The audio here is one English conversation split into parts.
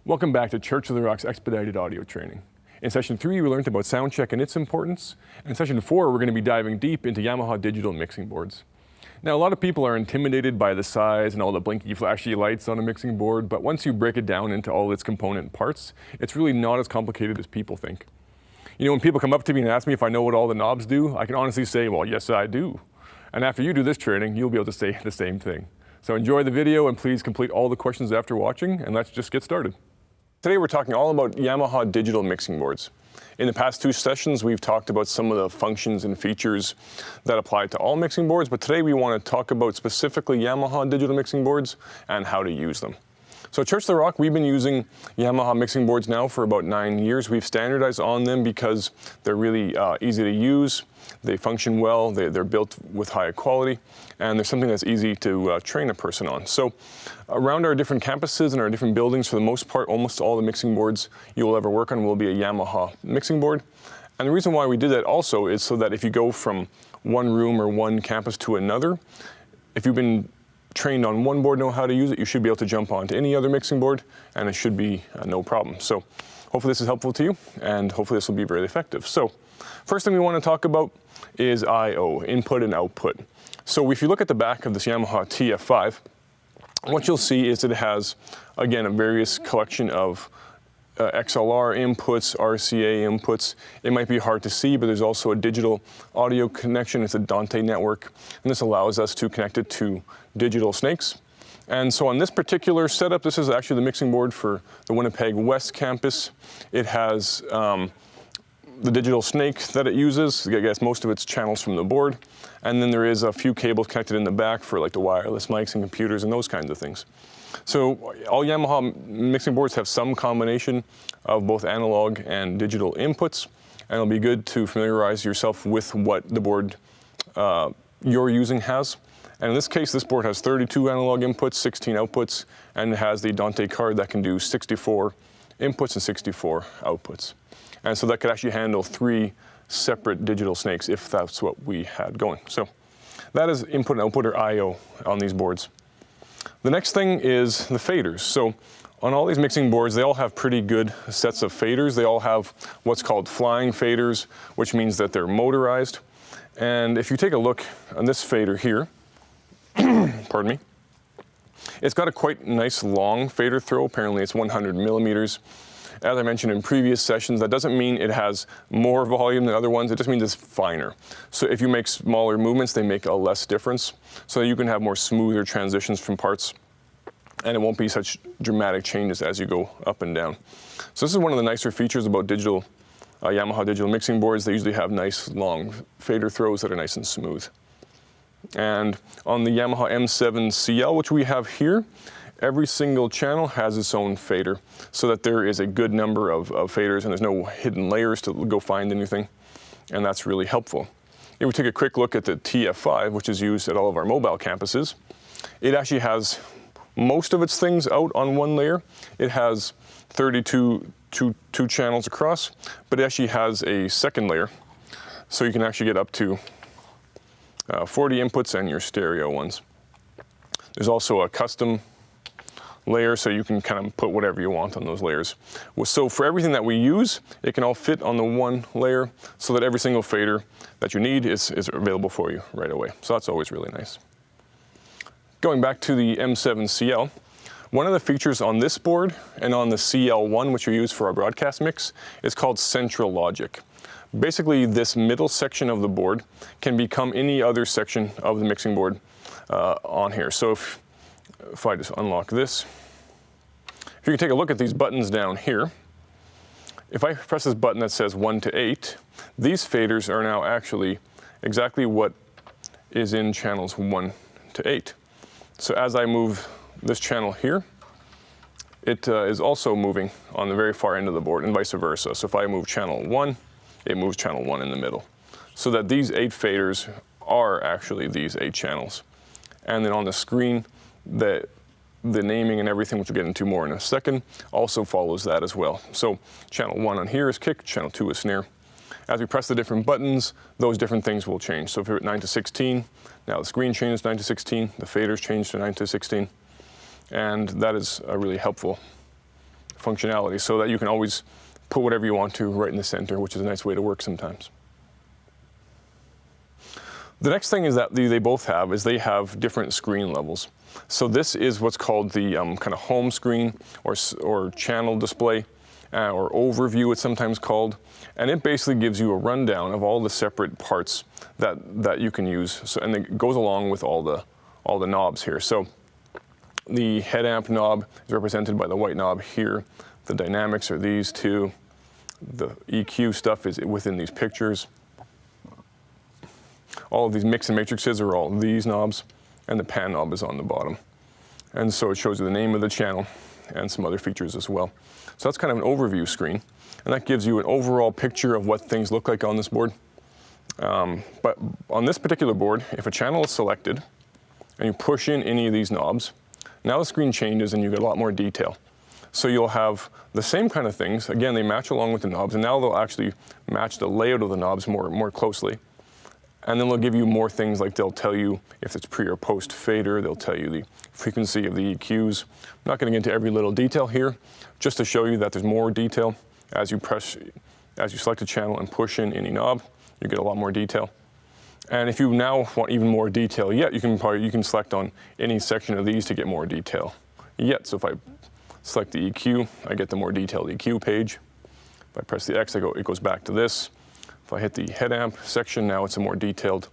Welcome back to Church of the Rock's Expedited Audio Training. In Session 3, we learned about sound check and its importance. In Session 4, we're going to be diving deep into Yamaha Digital Mixing Boards. Now, a lot of people are intimidated by the size and all the blinky, flashy lights on a mixing board, but once you break it down into all its component parts, it's really not as complicated as people think. You know, when people come up to me and ask me if I know what all the knobs do, I can honestly say, well, yes, I do. And after you do this training, you'll be able to say the same thing. So enjoy the video and please complete all the questions after watching, and let's just get started. Today we're talking all about Yamaha Digital Mixing Boards. In the past 2 sessions, we've talked about some of the functions and features that apply to all mixing boards, but today we want to talk about specifically Yamaha Digital Mixing Boards and how to use them. So at Church of the Rock, we've been using Yamaha mixing boards now for about 9 years. We've standardized on them because they're really easy to use. They function well, they're built with high quality, and they're something that's easy to train a person on. So around our different campuses and our different buildings, for the most part, almost all the mixing boards you will ever work on will be a Yamaha mixing board. And the reason why we did that also is so that if you go from one room or one campus to another, if you've been trained on one board, know how to use it, you should be able to jump onto any other mixing board, and it should be no problem. So hopefully this is helpful to you, and hopefully this will be very effective. So first thing we want to talk about is I/O, input and output. So if you look at the back of this Yamaha TF5, what you'll see is it has, again, a various collection of XLR inputs, RCA inputs. It might be hard to see, but there's also a digital audio connection. It's a Dante network, and this allows us to connect it to digital snakes. And so on this particular setup, this is actually the mixing board for the Winnipeg West campus. It has the digital snake that it uses. It gets most of its channels from the board. And then there is a few cables connected in the back for like the wireless mics and computers and those kinds of things. So all Yamaha mixing boards have some combination of both analog and digital inputs, and it'll be good to familiarize yourself with what the board you're using has. And in this case, this board has 32 analog inputs, 16 outputs, and it has the Dante card that can do 64 inputs and 64 outputs. And so that could actually handle 3 separate digital snakes if that's what we had going. So that is input and output, or I/O, on these boards. The next thing is the faders. So on all these mixing boards, they all have pretty good sets of faders. They all have what's called flying faders, which means that they're motorized. And if you take a look on this fader here, pardon me, it's got a quite nice long fader throw. Apparently it's 100 millimeters. As I mentioned in previous sessions, that doesn't mean it has more volume than other ones, it just means it's finer. So if you make smaller movements, they make a less difference. So you can have more smoother transitions from parts, and it won't be such dramatic changes as you go up and down. So this is one of the nicer features about Yamaha digital mixing boards. They usually have nice long fader throws that are nice and smooth. And on the Yamaha M7 CL, which we have here, every single channel has its own fader, so that there is a good number of faders and there's no hidden layers to go find anything, and that's really helpful. If we take a quick look at the TF5, which is used at all of our mobile campuses, it actually has most of its things out on one layer. It has 32 two channels across, but it actually has a second layer, so you can actually get up to 40 inputs and your stereo ones. There's also a custom layer, so you can kind of put whatever you want on those layers. So for everything that we use, it can all fit on the one layer, so that every single fader that you need is available for you right away. So that's always really nice. Going back to the M7 CL, one of the features on this board and on the CL1, which we use for our broadcast mix, is called central logic. Basically, this middle section of the board can become any other section of the mixing board on here. So if I just unlock this, if you can take a look at these buttons down here, if I press this button that says 1 to 8, these faders are now actually exactly what is in channels 1 to 8. So as I move this channel here, it is also moving on the very far end of the board, and vice versa. So if I move channel 1, it moves channel 1 in the middle. So that these 8 faders are actually these 8 channels. And then on the screen, the naming and everything, which we'll get into more in a second, also follows that as well. So channel 1 on here is kick, channel 2 is snare. As we press the different buttons, those different things will change. So if you're at 9 to 16, now the screen changes 9 to 16, the faders change to 9 to 16, and that is a really helpful functionality so that you can always put whatever you want to right in the center, which is a nice way to work sometimes. The next thing is that they both have is they have different screen levels. So this is what's called the kind of home screen or channel display, or overview it's sometimes called. And it basically gives you a rundown of all the separate parts that you can use. So, and it goes along with all the knobs here. So the head amp knob is represented by the white knob here. The dynamics are these two. The EQ stuff is within these pictures. All of these mix and matrices are all these knobs, and the pan knob is on the bottom. And so it shows you the name of the channel and some other features as well. So that's kind of an overview screen, and that gives you an overall picture of what things look like on this board. But on this particular board, if a channel is selected and you push in any of these knobs, now the screen changes and you get a lot more detail. So you'll have the same kind of things. Again, they match along with the knobs, and now they'll actually match the layout of the knobs more closely. And then they'll give you more things, like they'll tell you if it's pre or post fader, they'll tell you the frequency of the EQs. I'm not going to get into every little detail here, just to show you that there's more detail as you select a channel and push in any knob, you get a lot more detail. And if you now want even more detail yet, you can select on any section of these to get more detail yet. So if I select the EQ, I get the more detailed EQ page. If I press the X, it goes back to this. If I hit the head amp section, now it's a more detailed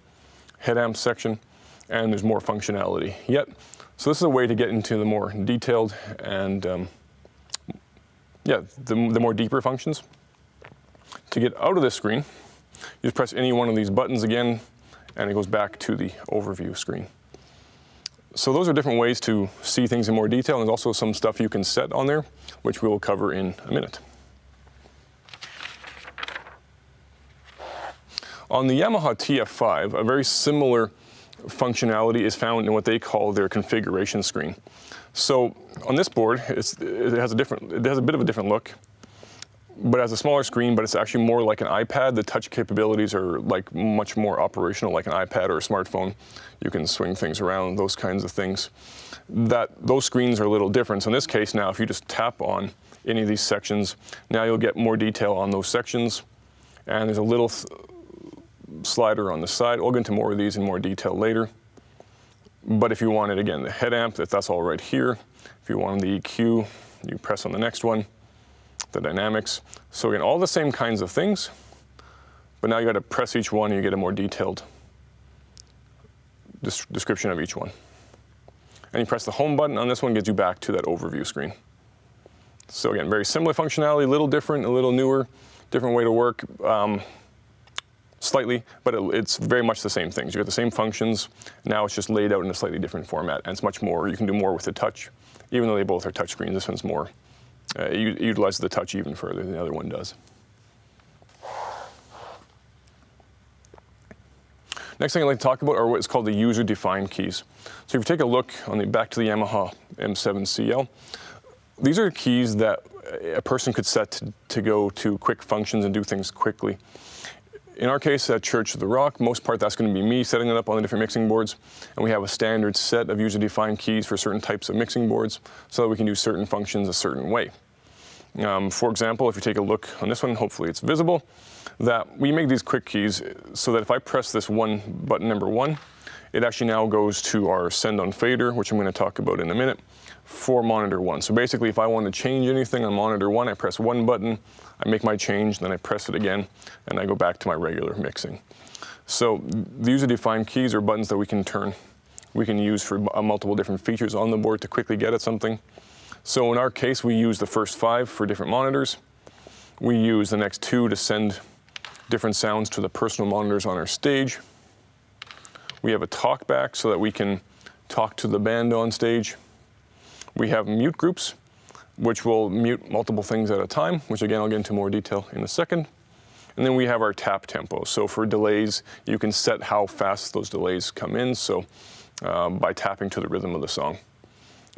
head amp section, and there's more functionality yet. So this is a way to get into the more detailed and the more deeper functions. To get out of this screen, you just press any one of these buttons again, and it goes back to the overview screen. So those are different ways to see things in more detail, and there's also some stuff you can set on there, which we will cover in a minute. On the Yamaha TF5, a very similar functionality is found in what they call their configuration screen. So on this board, it has a bit of a different look, but it has a smaller screen, but it's actually more like an iPad. The touch capabilities are like much more operational, like an iPad or a smartphone. You can swing things around, those kinds of things. Those screens are a little different. So in this case now, if you just tap on any of these sections, now you'll get more detail on those sections. And there's a little slider on the side. We'll get into more of these in more detail later. But if you wanted, again, the head amp, that's all right here. If you wanted the EQ, you press on the next one, the dynamics. So again, all the same kinds of things, but now you got to press each one and you get a more detailed description of each one. And you press the home button on this one, gets you back to that overview screen. So again, very similar functionality, a little different, a little newer, different way to work. Slightly, but it's very much the same things. You get the same functions. Now it's just laid out in a slightly different format, and it's much more, you can do more with the touch. Even though they both are touch screens, this one's more, utilizes the touch even further than the other one does. Next thing I'd like to talk about are what's called the user-defined keys. So if you take a look back to the Yamaha M7CL, these are keys that a person could set to go to quick functions and do things quickly. In our case, at Church of the Rock, most part that's going to be me setting it up on the different mixing boards, and we have a standard set of user-defined keys for certain types of mixing boards so that we can do certain functions a certain way. For example, if you take a look on this one, hopefully it's visible, that we make these quick keys so that if I press this button number 1, it actually now goes to our send on fader, which I'm going to talk about in a minute, for monitor 1. So basically, if I want to change anything on monitor 1, I press one button, I make my change, then I press it again, and I go back to my regular mixing. So the user-defined keys are buttons that we can use for multiple different features on the board to quickly get at something. So in our case, we use the first 5 for different monitors. We use the next 2 to send different sounds to the personal monitors on our stage. We have a talkback so that we can talk to the band on stage. We have mute groups, which will mute multiple things at a time, which again, I'll get into more detail in a second. And then we have our tap tempo. So for delays, you can set how fast those delays come in. So by tapping to the rhythm of the song.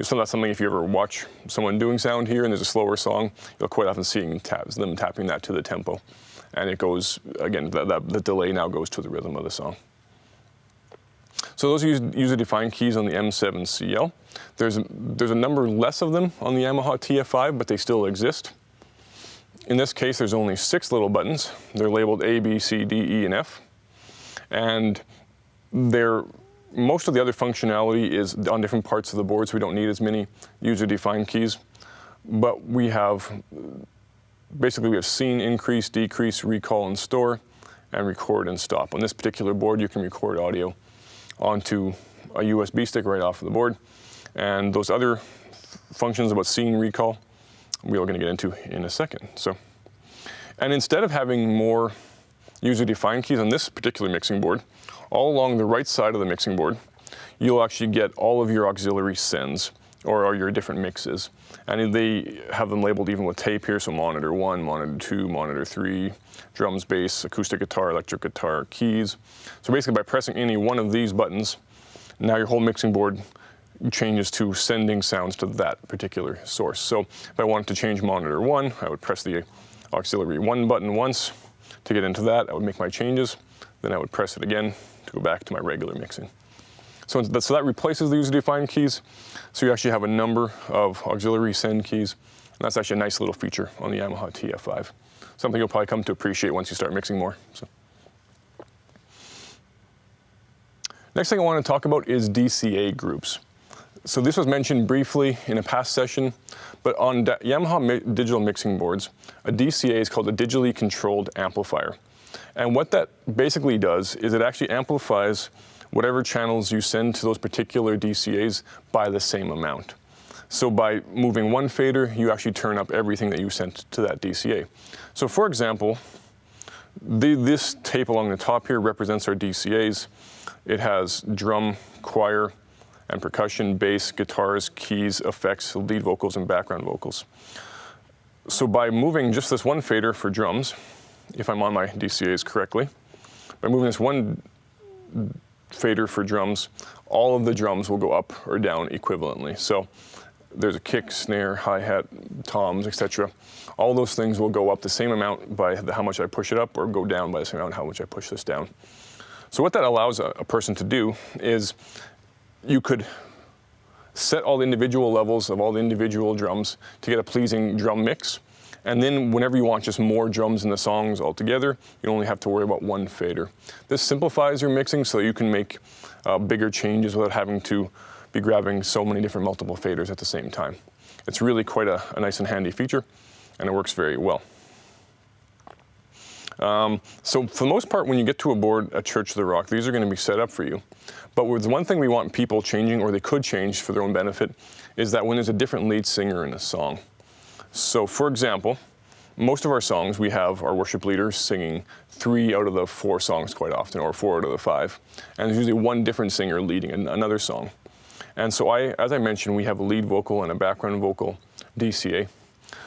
So that's something if you ever watch someone doing sound here and there's a slower song, you'll quite often see them tapping that to the tempo. And it goes, again, the delay now goes to the rhythm of the song. So those are user-defined keys on the M7CL. There's a number less of them on the Yamaha TF5, but they still exist. In this case, there's only 6 little buttons. They're labeled A, B, C, D, E, and F. And most of the other functionality is on different parts of the board, so we don't need as many user-defined keys. But we have scene, increase, decrease, recall, and store, and record and stop. On this particular board, you can record audio onto a USB stick right off of the board. And those other functions about scene recall, we are going to get into in a second. And instead of having more user-defined keys on this particular mixing board, all along the right side of the mixing board, you'll actually get all of your auxiliary sends, or your different mixes. And they have them labeled even with tape here, so monitor 1, monitor 2, monitor 3, drums, bass, acoustic guitar, electric guitar, keys. So basically by pressing any one of these buttons, now your whole mixing board changes to sending sounds to that particular source. So if I wanted to change monitor 1, I would press the auxiliary 1 button once to get into that. I would make my changes. Then I would press it again to go back to my regular mixing. So that replaces the user-defined keys. So you actually have a number of auxiliary send keys. And that's actually a nice little feature on the Yamaha TF5. Something you'll probably come to appreciate once you start mixing more. Next thing I want to talk about is DCA groups. So this was mentioned briefly in a past session, but on Yamaha Digital Mixing Boards, a DCA is called a digitally controlled amplifier. And what that basically does is it actually amplifies whatever channels you send to those particular DCAs by the same amount. So by moving one fader, you actually turn up everything that you sent to that DCA. So for example, this tape along the top here represents our DCAs. It has drum, choir, and percussion, bass, guitars, keys, effects, lead vocals, and background vocals. So by moving just this one fader for drums, if I'm on my DCAs correctly, by moving this one fader for drums, all of the drums will go up or down equivalently. So there's a kick, snare, hi-hat, toms, etc. All those things will go up the same amount by how much I push it up, or go down by the same amount how much I push this down. So what that allows a person to do is you could set all the individual levels of all the individual drums to get a pleasing drum mix. And then whenever you want just more drums in the songs altogether, you only have to worry about one fader. This simplifies your mixing so you can make bigger changes without having to be grabbing so many different multiple faders at the same time. It's really quite a nice and handy feature, and it works very well. So for the most part, when you get to a board at Church of the Rock, these are going to be set up for you. But the one thing we want people changing, or they could change for their own benefit, is that when there's a different lead singer in a song. So for example, most of our songs, we have our worship leaders singing 3 out of the 4 songs quite often, or 4 out of the 5. And there's usually one different singer leading another song. And so as I mentioned, we have a lead vocal and a background vocal DCA.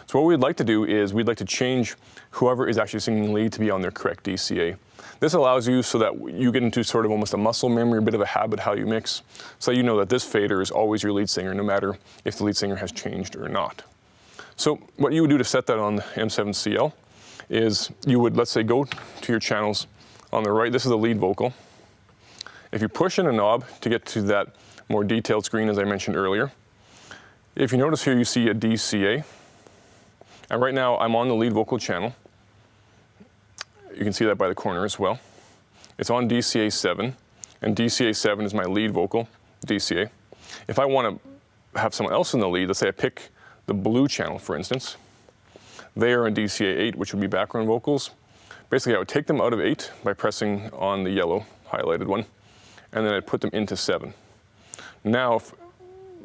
So what we'd like to do is we'd like to change whoever is actually singing lead to be on their correct DCA. This allows you so that you get into sort of almost a muscle memory, a bit of a habit how you mix, so you know that this fader is always your lead singer, no matter if the lead singer has changed or not. So what you would do to set that on the M7CL is you would, let's say, go to your channels on the right. This is the lead vocal. If you push in a knob to get to that more detailed screen, as I mentioned earlier, if you notice here, you see a DCA. And right now, I'm on the lead vocal channel. You can see that by the corner as well. It's on DCA 7, and DCA 7 is my lead vocal DCA. If I want to have someone else in the lead, let's say I pick the blue channel, for instance, they are in DCA 8, which would be background vocals. Basically, I would take them out of 8 by pressing on the yellow highlighted one, and then I'd put them into 7. Now,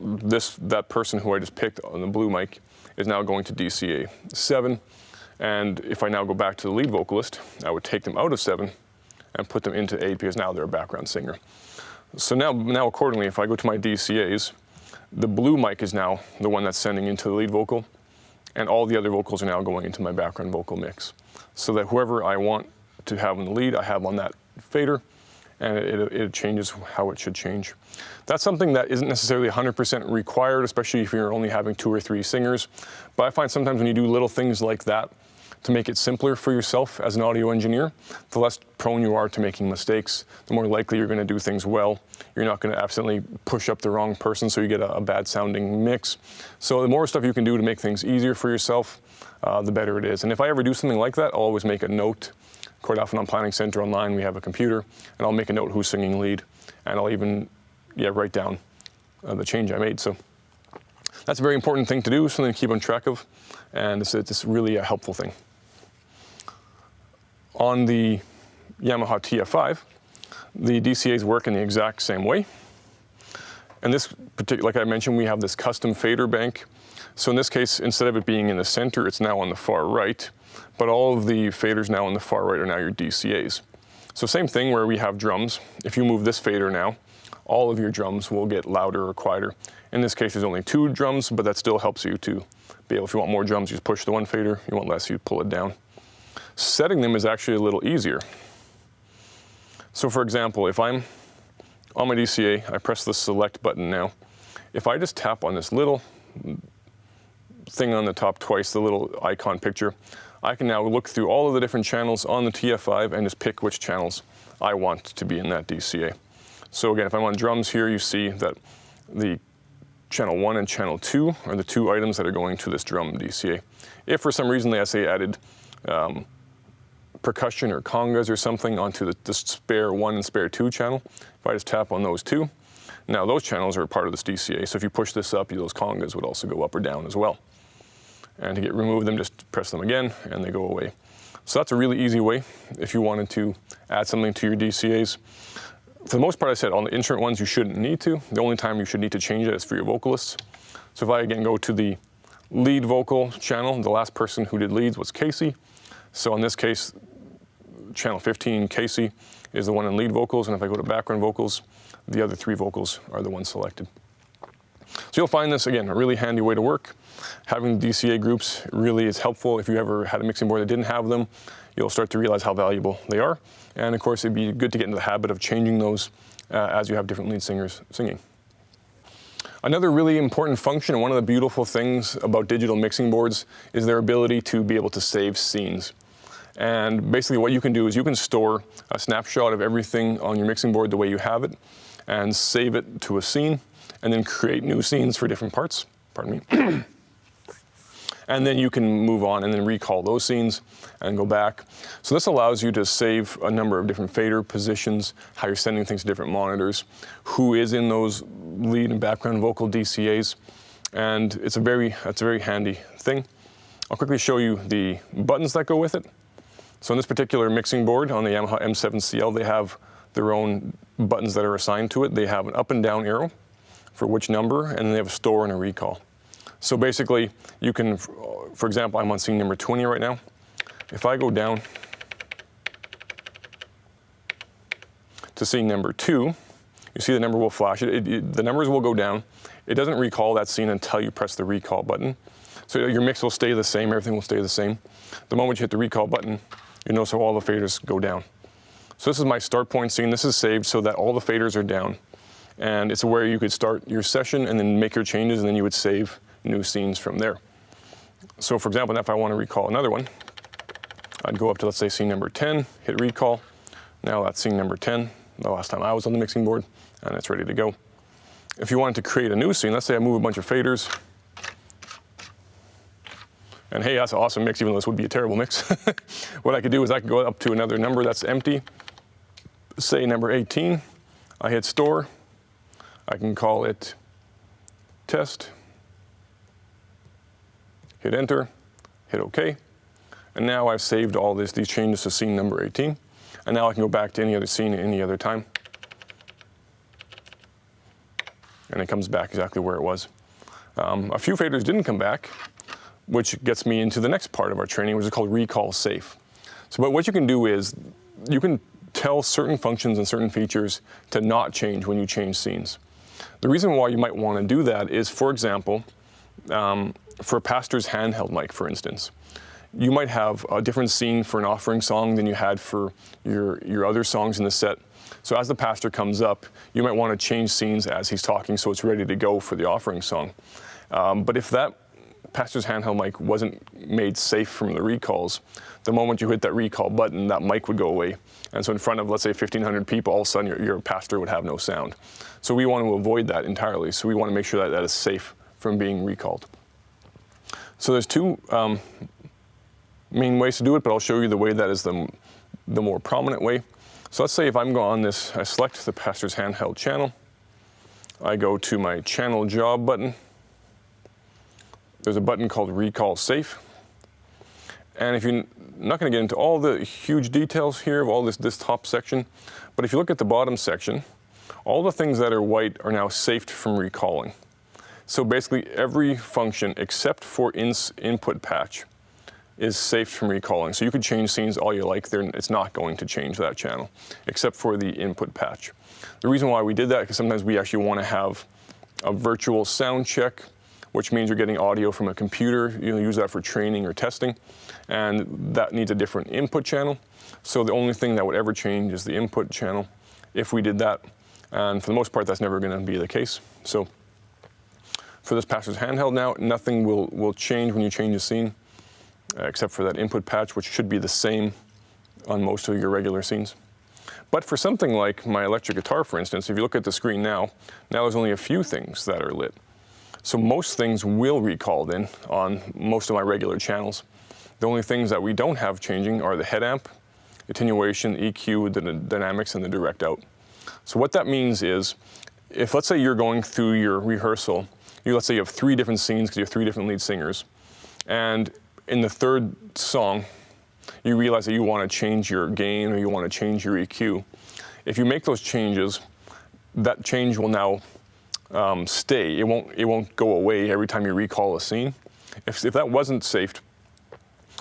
if that person who I just picked on the blue mic is now going to DCA 7, and if I now go back to the lead vocalist, I would take them out of 7 and put them into 8, because now they're a background singer. So now accordingly, if I go to my DCAs, the blue mic is now the one that's sending into the lead vocal, and all the other vocals are now going into my background vocal mix. So that whoever I want to have in the lead, I have on that fader, and it changes how it should change. That's something that isn't necessarily 100% required, especially if you're only having 2 or 3 singers. But I find sometimes when you do little things like that, to make it simpler for yourself as an audio engineer, the less prone you are to making mistakes, the more likely you're going to do things well. You're not going to accidentally push up the wrong person so you get a bad sounding mix. So the more stuff you can do to make things easier for yourself, the better it is. And if I ever do something like that, I'll always make a note. Quite often on Planning Center online, we have a computer, and I'll make a note who's singing lead, and I'll even write down the change I made. So that's a very important thing to do, something to keep on track of, and it's really a helpful thing. On the Yamaha TF5, the DCAs work in the exact same way. And this particular, like I mentioned, we have this custom fader bank. So in this case, instead of it being in the center, it's now on the far right, but all of the faders now on the far right are now your DCAs. So same thing where we have drums. If you move this fader now, all of your drums will get louder or quieter. In this case, there's only 2 drums, but that still helps you to be able, if you want more drums, you just push the one fader. You want less, you pull it down. Setting them is actually a little easier. So for example, if I'm on my DCA, I press the select button now. If I just tap on this little thing on the top twice, the little icon picture, I can now look through all of the different channels on the TF5 and just pick which channels I want to be in that DCA. So again, if I'm on drums here, you see that the channel 1 and channel 2 are the 2 items that are going to this drum DCA. If for some reason they say added percussion or congas or something onto the spare 1 and spare 2 channel, if I just tap on those 2, now those channels are part of this DCA. So if you push this up, those congas would also go up or down as well. And to remove them, just press them again and they go away. So that's a really easy way if you wanted to add something to your DCAs. For the most part, I said on the instrument ones, you shouldn't need to. The only time you should need to change it is for your vocalists. So if I again go to the lead vocal channel, the last person who did leads was Casey. So in this case, channel 15, Casey, is the one in lead vocals. And if I go to background vocals, the other 3 vocals are the ones selected. So you'll find this, again, a really handy way to work. Having DCA groups really is helpful. If you ever had a mixing board that didn't have them, you'll start to realize how valuable they are. And of course, it'd be good to get into the habit of changing those as you have different lead singers singing. Another really important function, and one of the beautiful things about digital mixing boards, is their ability to be able to save scenes. And basically what you can do is you can store a snapshot of everything on your mixing board the way you have it, and save it to a scene, and then create new scenes for different parts. Pardon me. And then you can move on and then recall those scenes and go back. So this allows you to save a number of different fader positions, how you're sending things to different monitors, who is in those lead and background vocal DCAs. And it's a very handy thing. I'll quickly show you the buttons that go with it. So on this particular mixing board on the Yamaha M7CL, they have their own buttons that are assigned to it. They have an up and down arrow for which number, and then they have a store and a recall. So basically, you can, for example, I'm on scene number 20 right now. If I go down to scene number 2, you see the number will flash. The numbers will go down. It doesn't recall that scene until you press the recall button. So your mix will stay the same, everything will stay the same. The moment you hit the recall button, you notice how all the faders go down. So this is my start point scene. This is saved so that all the faders are down. And it's where you could start your session and then make your changes, and then you would save new scenes from there. So for example, if I want to recall another one, I'd go up to, let's say, scene number 10, hit recall. Now that's scene number 10, the last time I was on the mixing board, and it's ready to go. If you wanted to create a new scene, let's say I move a bunch of faders, and hey, that's an awesome mix, even though this would be a terrible mix. What I could do is I could go up to another number that's empty, say number 18, I hit store, I can call it test, hit enter, hit OK, and now I've saved all these changes to scene number 18, and now I can go back to any other scene at any other time, and it comes back exactly where it was. A few faders didn't come back, which gets me into the next part of our training, which is called recall safe. So, but what you can do is you can tell certain functions and certain features to not change when you change scenes. The reason why you might want to do that is, for example, for a pastor's handheld mic, for instance, you might have a different scene for an offering song than you had for your other songs in the set. So as the pastor comes up, you might want to change scenes as he's talking so it's ready to go for the offering song. But if that passenger's handheld mic wasn't made safe from the recalls, the moment you hit that recall button, that mic would go away. And so in front of, let's say, 1,500 people, all of a sudden your passenger would have no sound. So we want to avoid that entirely. So we want to make sure that that is safe from being recalled. So there's two main ways to do it, but I'll show you the way that is the more prominent way. So let's say if I'm on this, I select the passenger's handheld channel. I go to my channel job button. There's a button called Recall Safe. And if you're not going to get into all the huge details here of all this top section, but if you look at the bottom section, all the things that are white are now safed from recalling. So basically every function except for input patch is safe from recalling. So you could change scenes all you like there, it's not going to change that channel, except for the input patch. The reason why we did that, because sometimes we actually want to have a virtual sound check, which means you're getting audio from a computer. You use that for training or testing, and that needs a different input channel. So the only thing that would ever change is the input channel if we did that. And for the most part, that's never going to be the case. So for this passenger's handheld now, nothing will change when you change a scene, except for that input patch, which should be the same on most of your regular scenes. But for something like my electric guitar, for instance, if you look at the screen now there's only a few things that are lit. So most things will recall then on most of my regular channels. The only things that we don't have changing are the head amp, attenuation, EQ, the dynamics, and the direct out. So what that means is, if let's say you're going through your rehearsal, let's say you have 3 different scenes because you have 3 different lead singers, and in the 3rd song, you realize that you want to change your gain or you want to change your EQ. If you make those changes, that change will now stay. It won't go away every time you recall a scene. If that wasn't saved,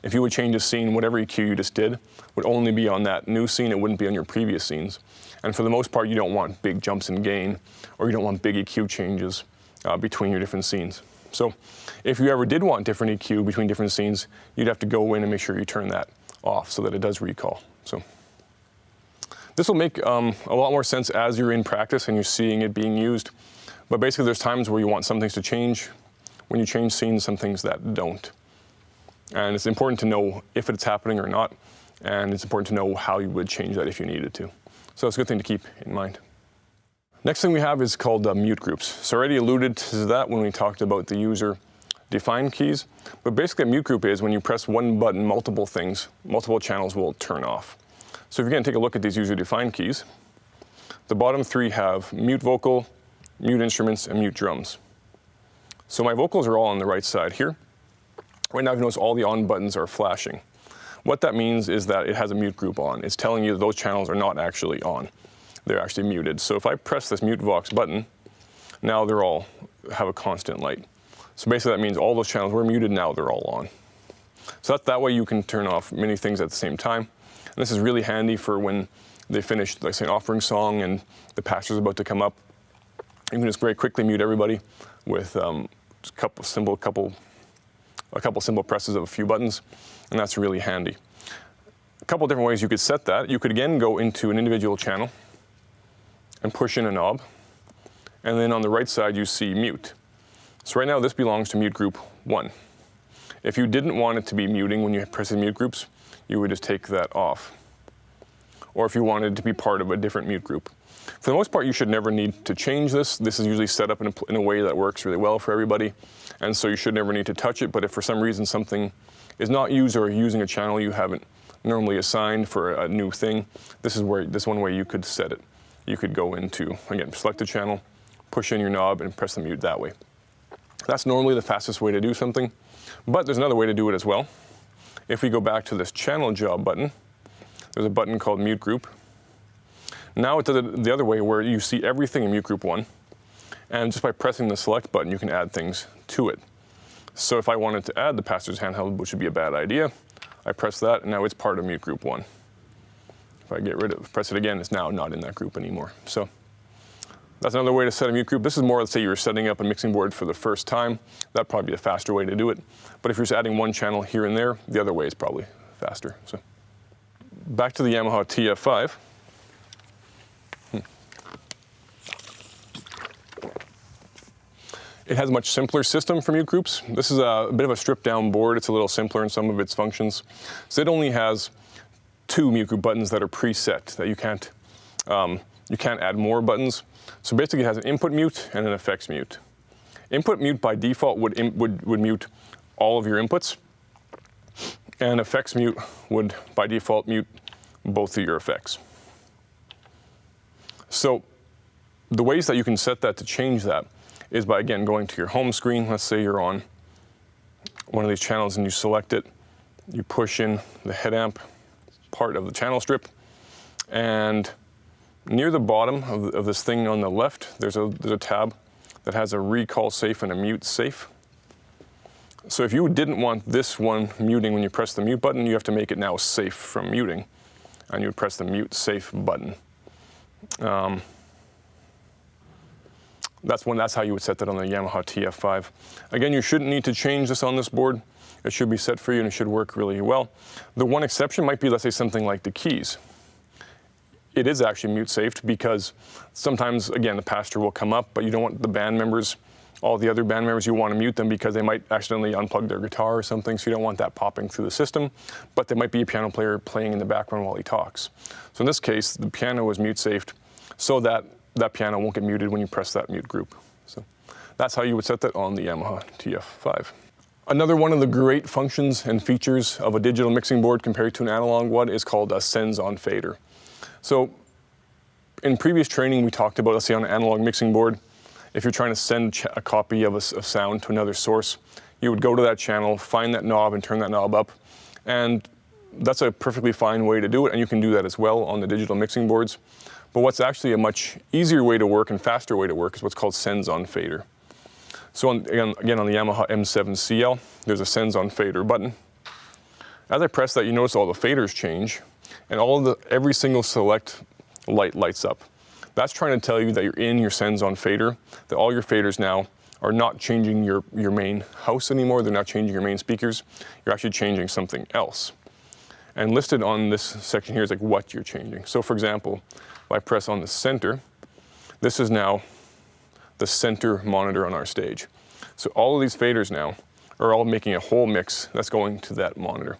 if you would change a scene, whatever EQ you just did would only be on that new scene. It wouldn't be on your previous scenes. And for the most part, you don't want big jumps in gain, or you don't want big EQ changes between your different scenes. So if you ever did want different EQ between different scenes, you'd have to go in and make sure you turn that off so that it does recall. So this will make a lot more sense as you're in practice and you're seeing it being used. But basically there's times where you want some things to change when you change scenes, some things that don't. And it's important to know if it's happening or not, and it's important to know how you would change that if you needed to. So it's a good thing to keep in mind. Next thing we have is called mute groups. So I already alluded to that when we talked about the user-defined keys. But basically a mute group is when you press one button, multiple channels will turn off. So if you're going to take a look at these user-defined keys, the bottom 3 have mute vocal, mute instruments, and mute drums. So my vocals are all on the right side here. Right now, if you notice, all the on buttons are flashing. What that means is that it has a mute group on. It's telling you that those channels are not actually on. They're actually muted. So if I press this mute vox button, now they're all have a constant light. So basically that means all those channels were muted, now they're all on. So that way you can turn off many things at the same time. And this is really handy for when they finish, like say, an offering song and the pastor's about to come up. You can just very quickly mute everybody with a couple simple presses of a few buttons, and that's really handy. A couple different ways you could set that. You could again go into an individual channel and push in a knob, and then on the right side you see mute. So right now this belongs to mute group 1. If you didn't want it to be muting when you press the mute groups, you would just take that off. Or if you wanted it to be part of a different mute group. For the most part, you should never need to change this. This is usually set up in a way that works really well for everybody, and so you should never need to touch it. But if for some reason something is not used or using a channel you haven't normally assigned for a new thing, this one way you could set it. You could go into, again, select the channel, push in your knob, and press the mute that way. That's normally the fastest way to do something, but there's another way to do it as well. If we go back to this channel job button, there's a button called mute group. Now it does it the other way where you see everything in mute group 1, and just by pressing the select button you can add things to it. So if I wanted to add the pastor's handheld, which would be a bad idea, I press that and now it's part of mute group 1. If I press it again, it's now not in that group anymore. So that's another way to set a mute group. This is more, let's say you're setting up a mixing board for the first time. That'd probably be a faster way to do it. But if you're just adding one channel here and there, the other way is probably faster. So back to the Yamaha TF5. It has a much simpler system for mute groups. This is a bit of a stripped down board. It's a little simpler in some of its functions. So it only has 2 mute group buttons that are preset, that you can't add more buttons. So basically it has an input mute and an effects mute. Input mute by default would mute all of your inputs, and effects mute would by default mute both of your effects. So the ways that you can set that to change that is by, again, going to your home screen. Let's say you're on one of these channels and you select it, you push in the head amp part of the channel strip, and near the bottom of this thing on the left, there's a tab that has a recall safe and a mute safe. So if you didn't want this one muting when you press the mute button, you have to make it now safe from muting, and you would press the mute safe button. That's how you would set that on the Yamaha TF5. Again, you shouldn't need to change this on this board. It should be set for you and it should work really well. The one exception might be, let's say, something like the keys. It is actually mute safed because sometimes, again, the pastor will come up, but you don't want the band members, all the other band members, you want to mute them because they might accidentally unplug their guitar or something, so you don't want that popping through the system. But there might be a piano player playing in the background while he talks. So in this case, the piano is mute safed so that that piano won't get muted when you press that mute group. So that's how you would set that on the Yamaha TF5. Another one of the great functions and features of a digital mixing board compared to an analog one is called a sends on fader. So in previous training, we talked about, let's say on an analog mixing board, if you're trying to send a copy of a sound to another source, you would go to that channel, find that knob and turn that knob up. And that's a perfectly fine way to do it, and you can do that as well on the digital mixing boards. But what's actually a much easier way to work and faster way to work is what's called sends on fader. So again on the Yamaha M7CL, there's a sends on fader button. As I press that, you notice all the faders change, and every single select light lights up. That's trying to tell you that you're in your sends on fader, that all your faders now are not changing your main house anymore, they're not changing your main speakers, you're actually changing something else. And listed on this section here is like what you're changing. So for example, if I press on the center, this is now the center monitor on our stage. So all of these faders now are all making a whole mix that's going to that monitor.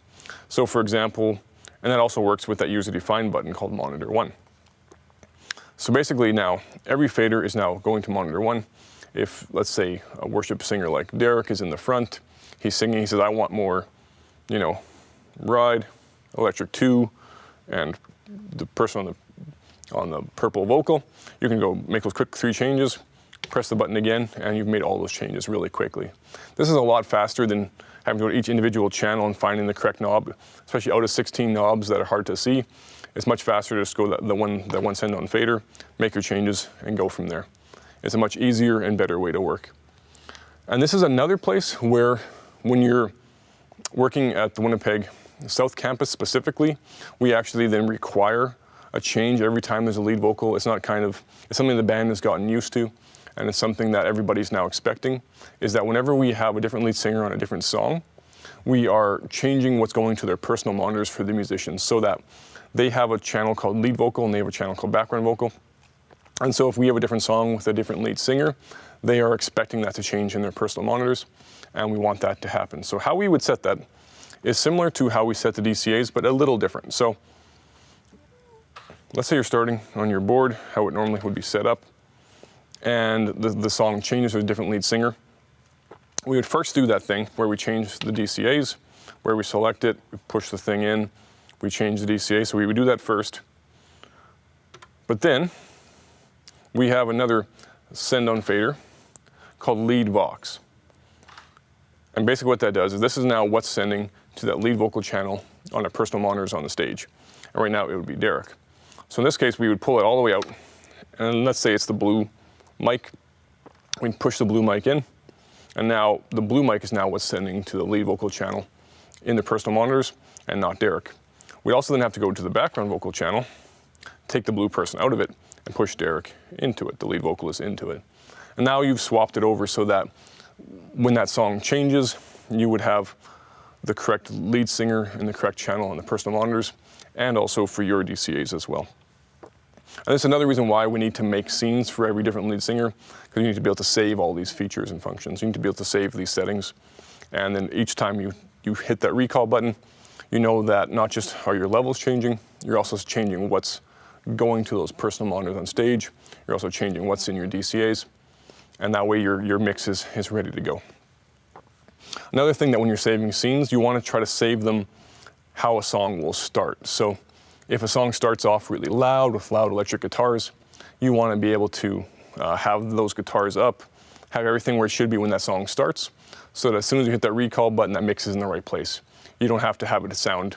So for example, and that also works with that user defined button called monitor 1. So basically now, every fader is now going to monitor 1. If, let's say, a worship singer like Derek is in the front, he's singing, he says, I want more, Ride, Electric 2, and the person on the purple vocal, you can go make those quick 3 changes, press the button again, and you've made all those changes really quickly. This is a lot faster than having to go to each individual channel and finding the correct knob, especially out of 16 knobs that are hard to see. It's much faster to just go that one send on fader, make your changes, and go from there. It's a much easier and better way to work. And this is another place where, when you're working at the Winnipeg South Campus specifically, we actually then require a change every time there's a lead vocal. It's something the band has gotten used to, and it's something that everybody's now expecting, is that whenever we have a different lead singer on a different song, we are changing what's going to their personal monitors for the musicians so that they have a channel called lead vocal and they have a channel called background vocal. And so if we have a different song with a different lead singer, they are expecting that to change in their personal monitors, and we want that to happen. So how we would set that is similar to how we set the DCAs, but a little different. So let's say you're starting on your board, how it normally would be set up, and the song changes with a different lead singer. We would first do that thing where we change the DCAs, where we select it, we push the thing in, we change the DCA, so we would do that first. But then we have another send on fader called lead vox. And basically what that does is this is now what's sending to that lead vocal channel on our personal monitors on the stage. And right now it would be Derek. So in this case, we would pull it all the way out, and let's say it's the blue mic. We push the blue mic in, and now the blue mic is now what's sending to the lead vocal channel in the personal monitors, and not Derek. We also then have to go to the background vocal channel, take the blue person out of it, and push Derek into it, the lead vocalist into it. And now you've swapped it over so that when that song changes, you would have the correct lead singer in the correct channel on the personal monitors, and also for your DCAs as well. And this is another reason why we need to make scenes for every different lead singer, because you need to be able to save all these features and functions. You need to be able to save these settings. And then each time you hit that recall button, you know that not just are your levels changing, you're also changing what's going to those personal monitors on stage. You're also changing what's in your DCAs. And that way your mix is ready to go. Another thing that when you're saving scenes, you want to try to save them how a song will start. So if a song starts off really loud with loud electric guitars, you want to be able to have those guitars up, have everything where it should be when that song starts, so that as soon as you hit that recall button, that mix is in the right place. You don't have to have it sound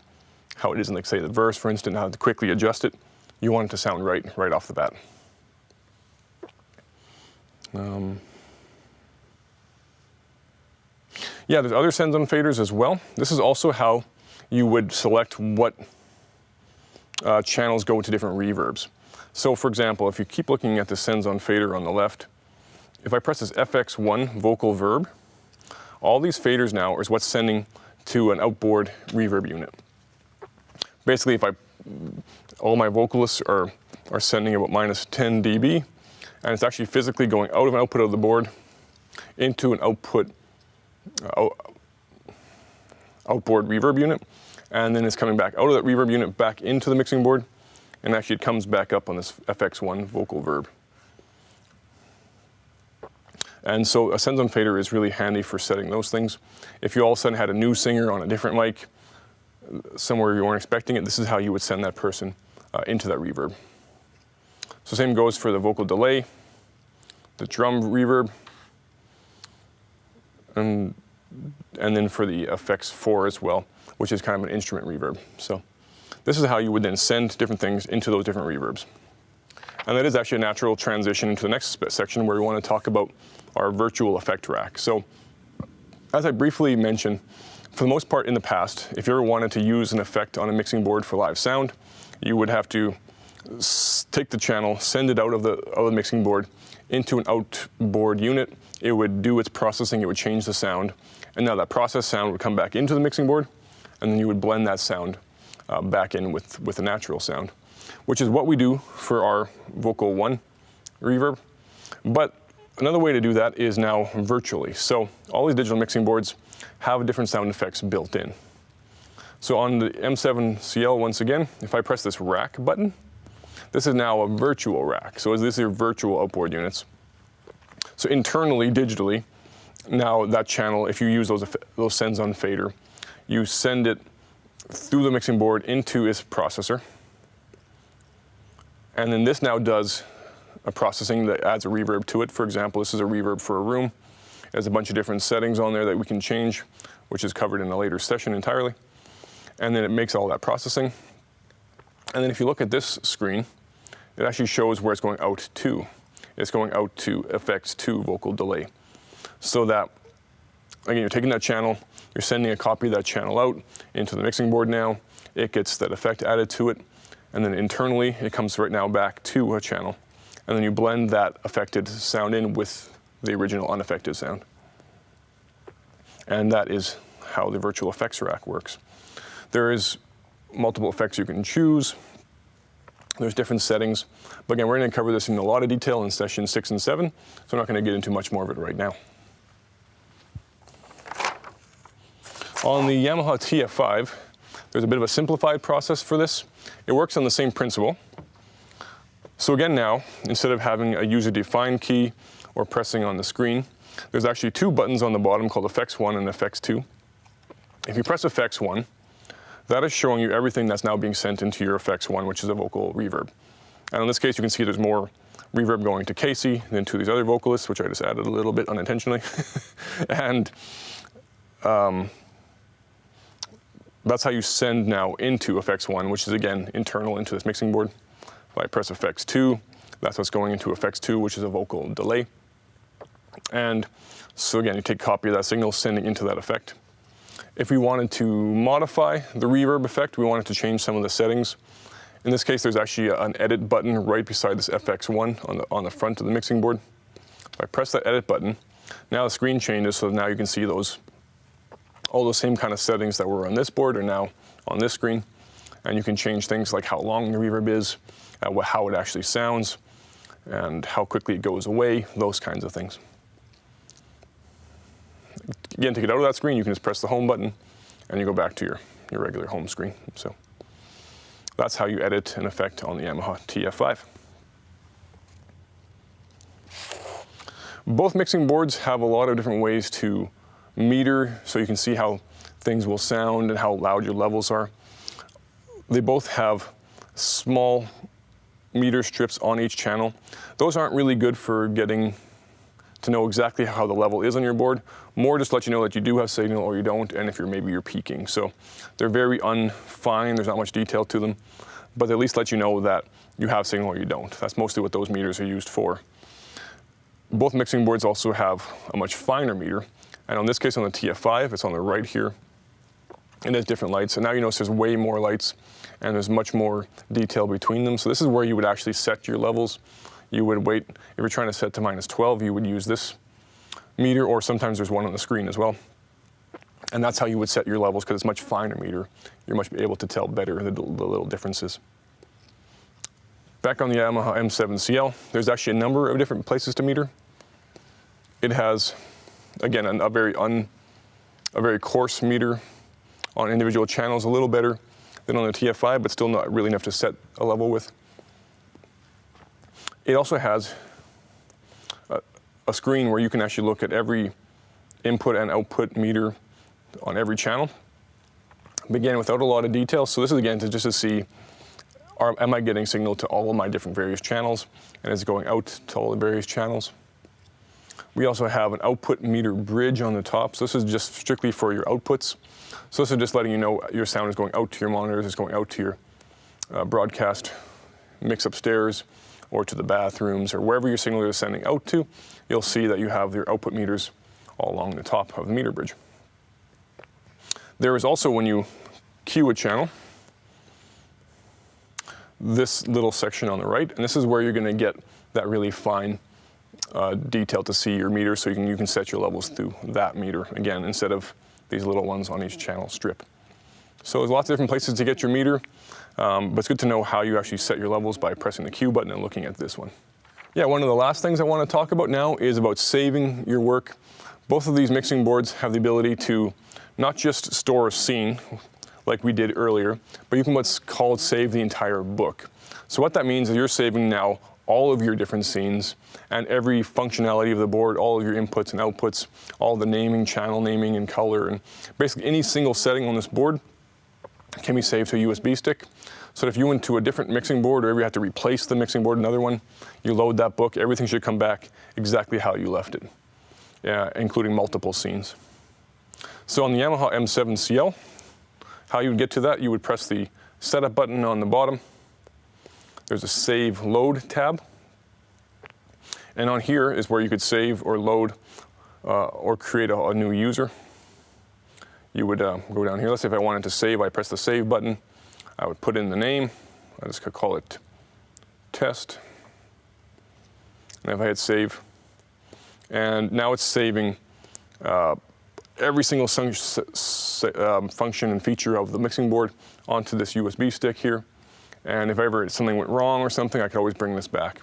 how it is in, like, say, the verse, for instance, have to quickly adjust it. You want it to sound right off the bat. Yeah, there's other sends on faders as well. This is also how you would select what channels go to different reverbs. So for example, if you keep looking at the sends on fader on the left, if I press this FX1 vocal verb, all these faders now is what's sending to an outboard reverb unit. Basically, all my vocalists are sending about minus 10 dB, and it's actually physically going out of an output of the board into an outboard reverb unit, and then it's coming back out of that reverb unit back into the mixing board, and actually it comes back up on this FX1 vocal verb. And so a sends on fader is really handy for setting those things. If you all of a sudden had a new singer on a different mic, somewhere you weren't expecting it, this is how you would send that person into that reverb. So same goes for the vocal delay, the drum reverb, and then for the effects 4 as well, which is kind of an instrument reverb. So this is how you would then send different things into those different reverbs. And that is actually a natural transition into the next section where we want to talk about our virtual effect rack. So as I briefly mentioned, for the most part in the past, if you ever wanted to use an effect on a mixing board for live sound, you would have to take the channel, send it out of the mixing board into an outboard unit. It would do its processing, it would change the sound, and now that processed sound would come back into the mixing board, and then you would blend that sound back in with the natural sound, which is what we do for our Vocal 1 reverb. But another way to do that is now virtually. So all these digital mixing boards have different sound effects built in. So on the M7CL, once again, if I press this rack button, this is now a virtual rack. So these are virtual outboard units. So internally, digitally, now that channel, if you use those sends on fader, you send it through the mixing board into its processor. And then this now does a processing that adds a reverb to it. For example, this is a reverb for a room. There's a bunch of different settings on there that we can change, which is covered in a later session entirely. And then it makes all that processing. And then if you look at this screen, it actually shows where it's going out to. It's going out to FX2 vocal delay. So that, again, you're taking that channel, you're sending a copy of that channel out into the mixing board now. It gets that effect added to it. And then internally, it comes right now back to a channel. And then you blend that affected sound in with the original unaffected sound. And that is how the virtual effects rack works. There is multiple effects you can choose. There's different settings. But again, we're going to cover this in a lot of detail in session 6 and 7, so I'm not going to get into much more of it right now. On the Yamaha TF5, there's a bit of a simplified process for this. It works on the same principle. So again now, instead of having a user-defined key or pressing on the screen, there's actually two buttons on the bottom called FX1 and FX2. If you press FX1, that is showing you everything that's now being sent into your FX1, which is a vocal reverb. And in this case, you can see there's more reverb going to Casey than to these other vocalists, which I just added a little bit unintentionally. And that's how you send now into FX1, which is again internal into this mixing board. If I press FX2, that's what's going into FX2, which is a vocal delay. And so again, you take a copy of that signal, sending into that effect. If we wanted to modify the reverb effect, we wanted to change some of the settings. In this case, there's actually an edit button right beside this FX1 on the front of the mixing board. If I press that edit button, now the screen changes, so now you can see all those same kind of settings that were on this board are now on this screen. And you can change things like how long the reverb is, how it actually sounds, and how quickly it goes away, those kinds of things. Again, to get out of that screen, you can just press the home button and you go back to your regular home screen. So that's how you edit an effect on the Yamaha TF5. Both mixing boards have a lot of different ways to meter, so you can see how things will sound and how loud your levels are. They both have small meter strips on each channel. Those aren't really good for getting to know exactly how the level is on your board. More just let you know that you do have signal or you don't, and if maybe you're peaking. So they're very unfine, there's not much detail to them, but they at least let you know that you have signal or you don't. That's mostly what those meters are used for. Both mixing boards also have a much finer meter, and in this case on the TF5, it's on the right here, and there's different lights. And now you notice there's way more lights, and there's much more detail between them. So this is where you would actually set your levels. You would wait, if you're trying to set to -12, you would use this meter, or sometimes there's one on the screen as well. And that's how you would set your levels, because it's a much finer meter. You're much able to tell better the little differences. Back on the Yamaha M7CL, there's actually a number of different places to meter. It has, again, a very coarse meter on individual channels, a little better than on the TF5, but still not really enough to set a level with. It also has a screen where you can actually look at every input and output meter on every channel. But again, without a lot of detail. So this is again just to see, am I getting signal to all of my different various channels, and is it going out to all the various channels? We also have an output meter bridge on the top. So this is just strictly for your outputs. So this is just letting you know your sound is going out to your monitors, it's going out to your broadcast mix upstairs, or to the bathrooms, or wherever your signal is sending out to. You'll see that you have your output meters all along the top of the meter bridge. There is also, when you cue a channel, this little section on the right, and this is where you're going to get that really fine detail to see your meter, so you can set your levels through that meter, again, instead of these little ones on each channel strip. So there's lots of different places to get your meter, but it's good to know how you actually set your levels by pressing the cue button and looking at this one. Yeah, one of the last things I want to talk about now is about saving your work. Both of these mixing boards have the ability to not just store a scene, like we did earlier, but you can what's called save the entire book. So what that means is you're saving now all of your different scenes and every functionality of the board, all of your inputs and outputs, all the naming, channel naming and color, and basically any single setting on this board can be saved to a USB stick. So if you went to a different mixing board, or if you had to replace the mixing board, another one, you load that book, everything should come back exactly how you left it, including multiple scenes. So on the Yamaha M7CL, how you would get to that, you would press the setup button on the bottom. There's a save load tab. And on here is where you could save or load or create a new user. You would go down here. Let's say if I wanted to save, I press the save button. I would put in the name. I just could call it test. And if I hit save, and now it's saving every single function and feature of the mixing board onto this USB stick here. And if ever something went wrong or something, I could always bring this back.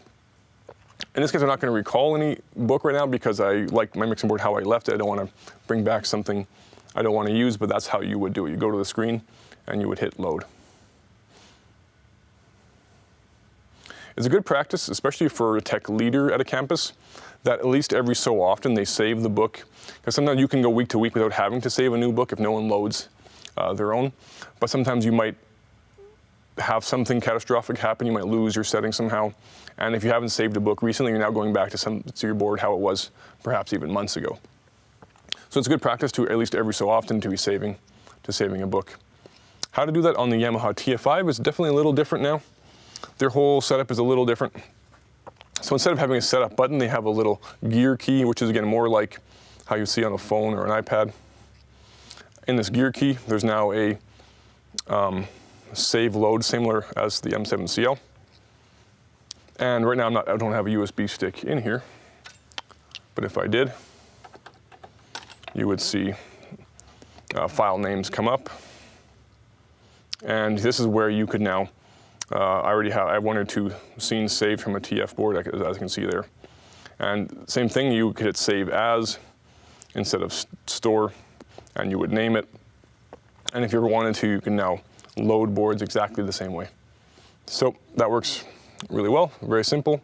In this case, I'm not going to recall any book right now because I like my mixing board how I left it. I don't want to bring back something I don't want to use, but that's how you would do it. You go to the screen and you would hit load. It's a good practice, especially for a tech leader at a campus, that at least every so often they save the book. Because sometimes you can go week to week without having to save a new book if no one loads their own. But sometimes you might have something catastrophic happen, you might lose your setting somehow. And if you haven't saved a book recently, you're now going back to your board how it was perhaps even months ago. So it's a good practice to at least every so often to be saving a book. How to do that on the Yamaha TF5 is definitely a little different now. Their whole setup is a little different. So instead of having a setup button, they have a little gear key, which is again more like how you see on a phone or an iPad. In this gear key, there's now a save load, similar as the M7CL. And right now I don't have a USB stick in here, but if I did, you would see file names come up, And this is where you could now, I have 1 or 2 scenes saved from a TF board, as you can see there. And same thing, you could hit save as instead of store, and you would name it. And if you ever wanted to, you can now load boards exactly the same way. So that works really well, very simple.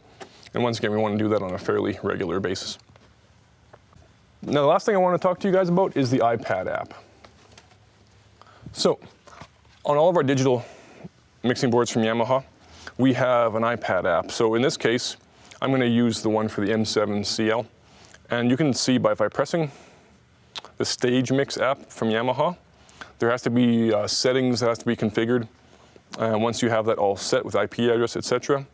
And once again, we want to do that on a fairly regular basis. Now, the last thing I want to talk to you guys about is the iPad app. So, on all of our digital mixing boards from Yamaha, we have an iPad app. So in this case, I'm going to use the one for the M7 CL. And you can see by pressing the Stage Mix app from Yamaha, there has to be settings that has to be configured. Once you have that all set with IP address, etc.,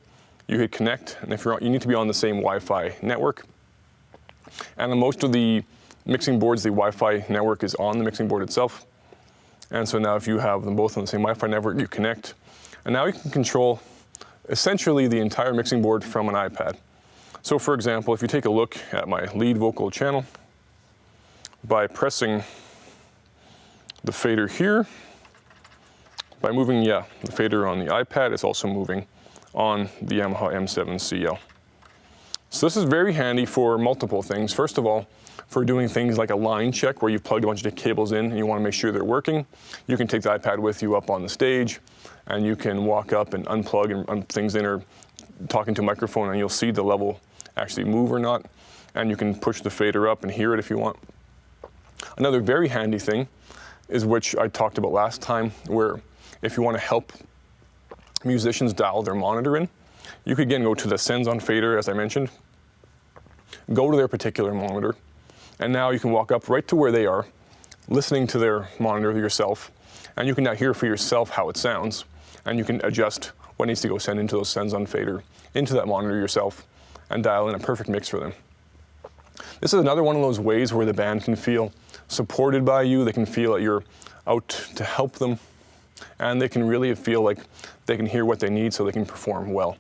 you hit connect, and if you need to be on the same Wi-Fi network. And on most of the mixing boards, the Wi-Fi network is on the mixing board itself. And so now if you have them both on the same Wi-Fi network, you connect. And now you can control essentially the entire mixing board from an iPad. So for example, if you take a look at my lead vocal channel, by pressing the fader here, by moving, the fader on the iPad, it's also moving on the Yamaha M7 CL. So this is very handy for multiple things. First of all, for doing things like a line check where you've plugged a bunch of cables in and you want to make sure they're working. You can take the iPad with you up on the stage and you can walk up and unplug and things in, or talking to a microphone, and you'll see the level actually move or not. And you can push the fader up and hear it if you want. Another very handy thing is, which I talked about last time, where if you want to help musicians dial their monitor in, you could again go to the sends on fader, as I mentioned, go to their particular monitor, and now you can walk up right to where they are, listening to their monitor yourself, and you can now hear for yourself how it sounds, and you can adjust what needs to go send into those sends on fader into that monitor yourself, and dial in a perfect mix for them. This is another one of those ways where the band can feel supported by you. They can feel that you're out to help them, and they can really feel like they can hear what they need so they can perform well.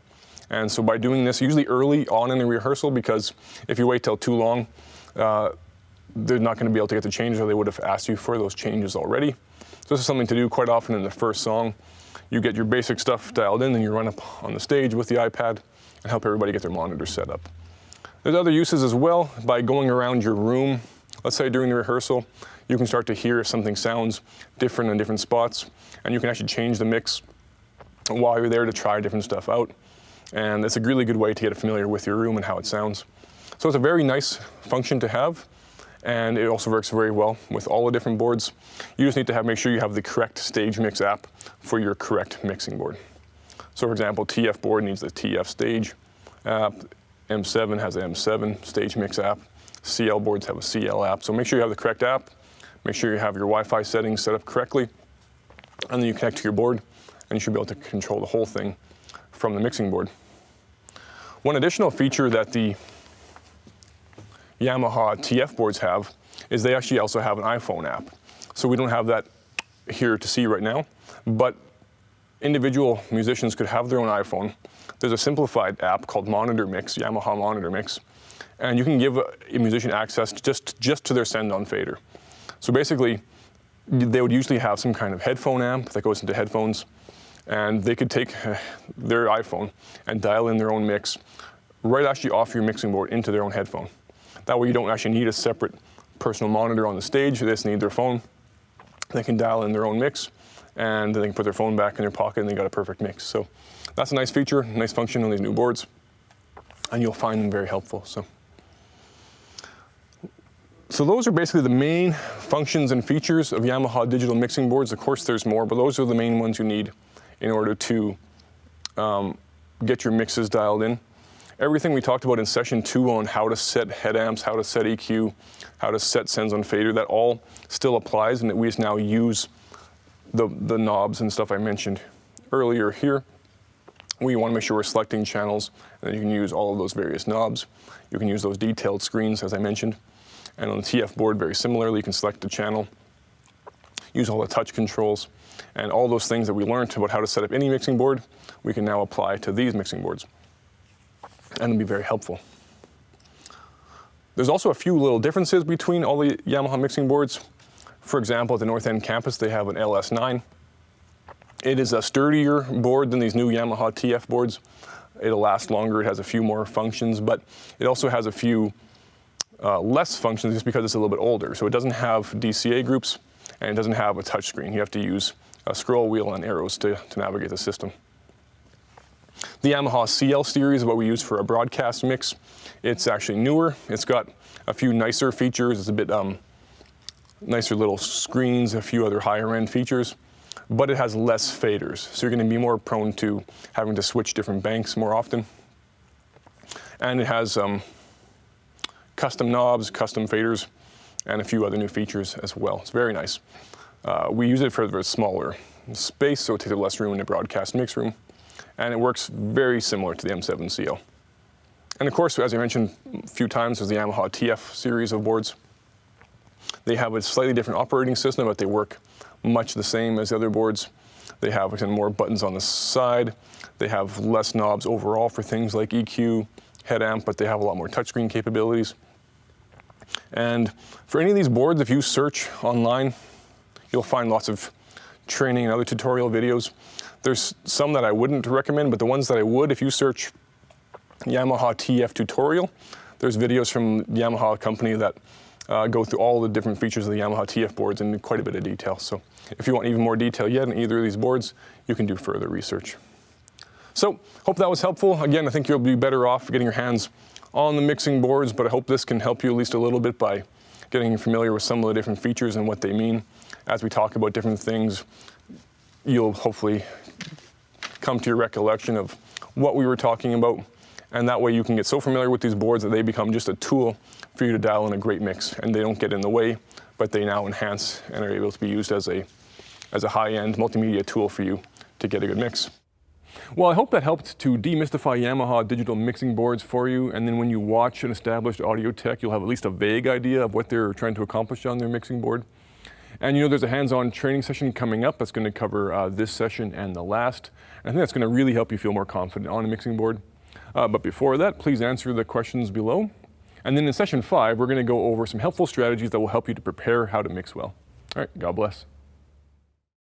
And so by doing this, usually early on in the rehearsal, because if you wait till too long, they're not going to be able to get the changes, or they would have asked you for those changes already. So this is something to do quite often in the first song. You get your basic stuff dialed in, then you run up on the stage with the iPad and help everybody get their monitors set up. There's other uses as well. By going around your room, let's say during the rehearsal, you can start to hear if something sounds different in different spots, and you can actually change the mix while you're there to try different stuff out. And it's a really good way to get familiar with your room and how it sounds. So it's a very nice function to have, and it also works very well with all the different boards. You just need to make sure you have the correct Stage Mix app for your correct mixing board. So for example, TF board needs the TF Stage app, M7 has an M7 Stage Mix app, CL boards have a CL app. So make sure you have the correct app, make sure you have your Wi-Fi settings set up correctly, and then you connect to your board, and you should be able to control the whole thing from the mixing board. One additional feature that the Yamaha TF boards have is they actually also have an iPhone app. So we don't have that here to see right now, but individual musicians could have their own iPhone. There's a simplified app called Monitor Mix, Yamaha Monitor Mix, and you can give a musician access just to their send-on fader. So basically, they would usually have some kind of headphone amp that goes into headphones, and they could take their iPhone and dial in their own mix right actually off your mixing board into their own headphone. That way you don't actually need a separate personal monitor on the stage. They just need their phone. They can dial in their own mix, and then they can put their phone back in their pocket and they got a perfect mix. So that's a nice feature, nice function on these new boards, and you'll find them very helpful. So those are basically the main functions and features of Yamaha Digital Mixing Boards. Of course, there's more, but those are the main ones you need in order to get your mixes dialed in. Everything we talked about in session 2 on how to set head amps, how to set EQ, how to set sends on fader, that all still applies, and that we just now use the knobs and stuff I mentioned earlier here. We want to make sure we're selecting channels, and then you can use all of those various knobs. You can use those detailed screens, as I mentioned. And on the TF board, very similarly, you can select the channel, use all the touch controls, and all those things that we learned about how to set up any mixing board, we can now apply to these mixing boards. And it'll be very helpful. There's also a few little differences between all the Yamaha mixing boards. For example, at the North End campus, they have an LS9. It is a sturdier board than these new Yamaha TF boards. It'll last longer, it has a few more functions, but it also has a few less functions just because it's a little bit older. So it doesn't have DCA groups and it doesn't have a touchscreen. You have to use a scroll wheel and arrows to navigate the system. The Yamaha CL series is what we use for a broadcast mix. It's actually newer. It's got a few nicer features. It's a bit nicer little screens, a few other higher end features, but it has less faders. So you're going to be more prone to having to switch different banks more often. And it has custom knobs, custom faders, and a few other new features as well. It's very nice. We use it for the smaller space, so it takes up less room in the broadcast mix room. And it works very similar to the M7 CL. And of course, as I mentioned a few times, there's the Yamaha TF series of boards. They have a slightly different operating system, but they work much the same as the other boards. They have more buttons on the side. They have less knobs overall for things like EQ, head amp, but they have a lot more touchscreen capabilities. And for any of these boards, if you search online, you'll find lots of training and other tutorial videos. There's some that I wouldn't recommend, but the ones that I would, if you search Yamaha TF tutorial, there's videos from the Yamaha company that go through all the different features of the Yamaha TF boards in quite a bit of detail. So if you want even more detail yet in either of these boards, you can do further research. So hope that was helpful. Again, I think you'll be better off getting your hands on the mixing boards, but I hope this can help you at least a little bit by getting familiar with some of the different features and what they mean. As we talk about different things, you'll hopefully come to your recollection of what we were talking about, and that way you can get so familiar with these boards that they become just a tool for you to dial in a great mix, and they don't get in the way, but they now enhance and are able to be used as a high-end multimedia tool for you to get a good mix. Well, I hope that helped to demystify Yamaha digital mixing boards for you, and then when you watch an established audio tech, you'll have at least a vague idea of what they're trying to accomplish on their mixing board. And you know, there's a hands-on training session coming up that's going to cover this session and the last. And I think that's going to really help you feel more confident on a mixing board. But before that, please answer the questions below. And then in session 5, we're going to go over some helpful strategies that will help you to prepare how to mix well. All right, God bless.